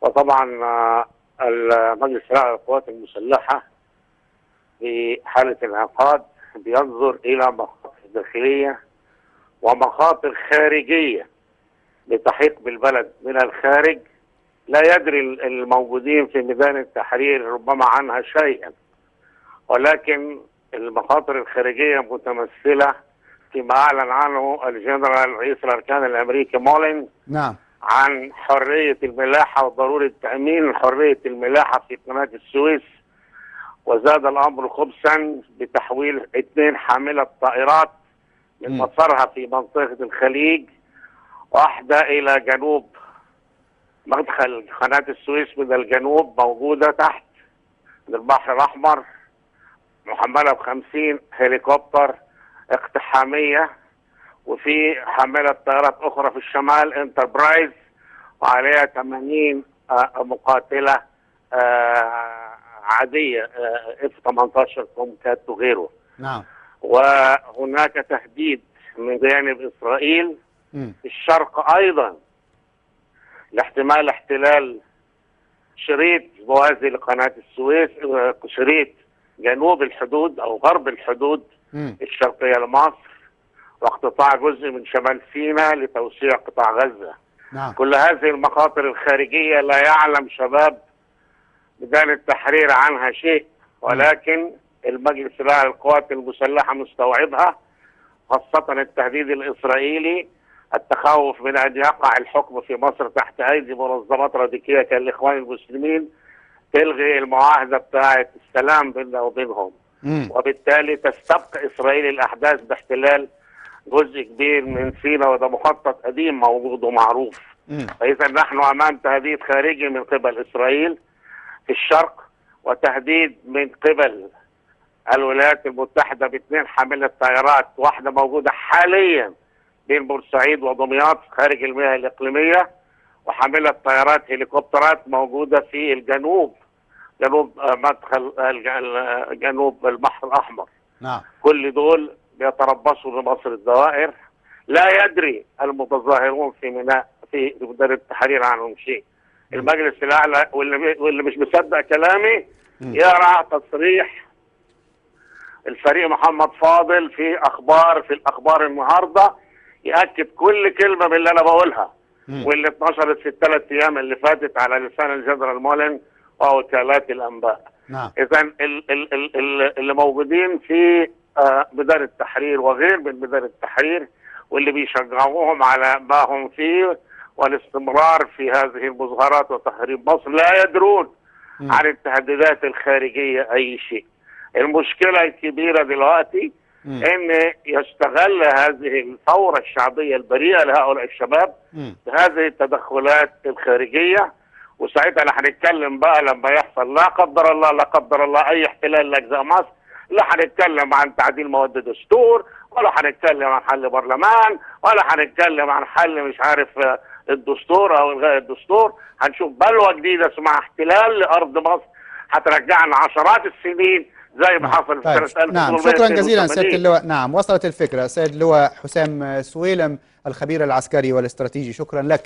وطبعا المجلس الأعلى للقوات المسلحة في حالة انعقاد بينظر إلى مخاطر داخلية ومخاطر خارجية لتحيط بالبلد من الخارج. لا يدري الموجودين في ميدان التحرير ربما عنها شيئا، ولكن المخاطر الخارجية متمثلة فيما أعلن عنه الجنرال رئيس الأركان الأمريكي مولين. نعم. عن حرية الملاحة وضرورة تأمين حرية الملاحة في قناة السويس، وزاد الأمر خبثا بتحويل 2 حاملة طائرات من مسارها في منطقة الخليج، واحدة إلى جنوب مدخل قناة السويس من الجنوب موجودة تحت من البحر الأحمر، محملة ب50 هليكوبتر اقتحامية، وفي حاملة طائرات أخرى في الشمال انتربرايز وعليها 80 مقاتلة عادية F-18 تومكات وغيره. نعم. وهناك تهديد من جانب إسرائيل في الشرق أيضا لاحتمال احتلال شريط موازي لقناة السويس، شريط جنوب الحدود أو غرب الحدود الشرقية لمصر، واقتطاع جزء من شمال سيناء لتوسيع قطاع غزة. نعم. كل هذه المخاطر الخارجية لا يعلم شباب ميدان التحرير عنها شيء، ولكن المجلس الأعلى للقوات المسلحة مستوعبها، خاصة التهديد الإسرائيلي، التخوف من أن يقع الحكم في مصر تحت أيدي منظمات راديكية كالإخوان المسلمين تلغي المعاهدة بتاعة السلام بيننا وبينهم، وبالتالي تستبقى إسرائيل الأحداث باحتلال جزء كبير من سيناء، وده مخطط قديم موجود ومعروف. فإذا نحن أمام تهديد خارجي من قبل إسرائيل في الشرق، وتهديد من قبل الولايات المتحدة ب2 حاملة طائرات، واحدة موجودة حاليا بين بورسعيد ودمياط خارج المياه الإقليمية، وحاملة طائرات هليكوبترات موجودة في الجنوب، جنوب مدخل جنوب البحر الأحمر. نعم. كل دول بيتربصوا بمصر الدوائر، لا يدري المتظاهرون في ميناء في ميدان التحرير عنهم شيء. المجلس الأعلى واللي مش مصدق كلامي يقرأ تصريح الفريق محمد فاضل في الأخبار النهارده، يأكد كل كلمة من اللي أنا بقولها واللي اتنشرت في ال3 أيام اللي فاتت على لسان الجنرال مولين ووكالات الأنباء. نعم. إذا اللي موجودين في ميدان التحرير وغير من ميدان التحرير، واللي بيشجعوهم على ما هم فيه والاستمرار في هذه المظاهرات وتخريب مصر، لا يدرون عن التهديدات الخارجية أي شيء. المشكلة الكبيرة دلوقتي ان يستغل هذه الثورة الشعبية البريئة لهؤلاء الشباب بهذه التدخلات الخارجية، وساعتها هنتكلم بقى لما يحصل لا قدر الله اي احتلال لاجزاء مصر، لا هنتكلم عن تعديل مواد الدستور، ولا هنتكلم عن حل برلمان، ولا هنتكلم عن حل مش عارف الدستور او الغاء الدستور. هنشوف بلوى جديدة اسمها احتلال لارض مصر هترجعنا عشرات السنين زي ما حصل في سنة 1882. نعم، شكرا جزيلا سيادة اللواء. نعم، وصلت الفكرة. سيد اللواء حسام سويلم الخبير العسكري والاستراتيجي، شكرا لك.